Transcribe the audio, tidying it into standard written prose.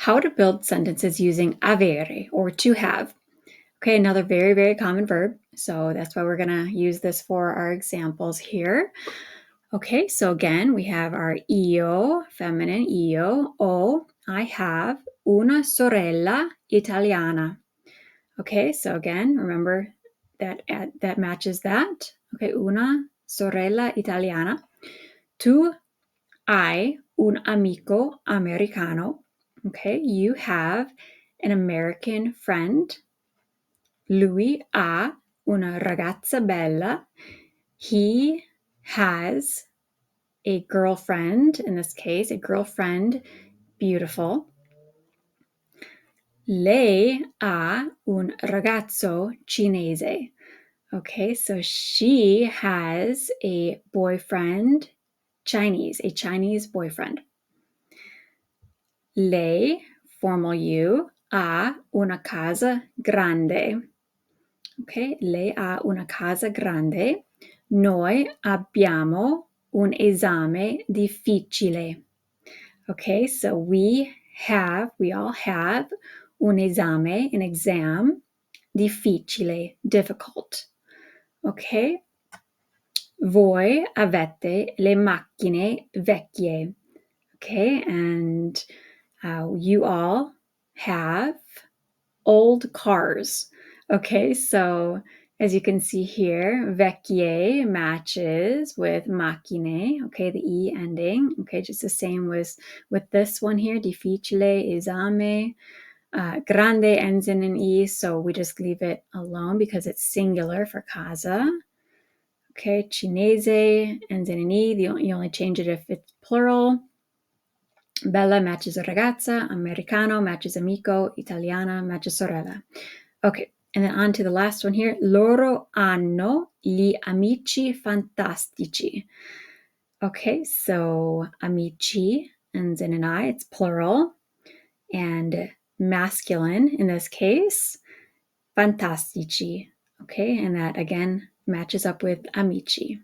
how to build sentences using avere, or to have. Okay, another very, very common verb. So that's why we're going to use this for our examples here. Okay, so again, we have our io, feminine io, o, I have una sorella italiana. Okay, so again, remember that matches that. Okay, una sorella italiana. Tu hai un amico americano. Okay, you have an American friend. Lui ha una ragazza bella. He has a girlfriend, in this case, a girlfriend, beautiful. Lei ha un ragazzo cinese. Okay, so she has a boyfriend, Chinese, a Chinese boyfriend. Lei, formal you, ha una casa grande. Okay, lei ha una casa grande. Noi abbiamo un esame difficile. Okay, so we all have un esame, an exam, difficile, difficult. Okay, voi avete le macchine vecchie. Okay, and you all have old cars. Okay, so as you can see here, vecchie matches with macchine, okay, the E ending. Okay, just the same with this one here, difficile, esame. Grande ends in an E, so we just leave it alone because it's singular for casa. Okay, cinese ends in an E. You only change it if it's plural. Bella matches ragazza, americano matches amico, italiana matches sorella. Okay, and then on to the last one here. Loro hanno gli amici fantastici. Okay, so amici ends in an I, it's plural, and masculine in this case, fantastici. Okay, and that again matches up with amici.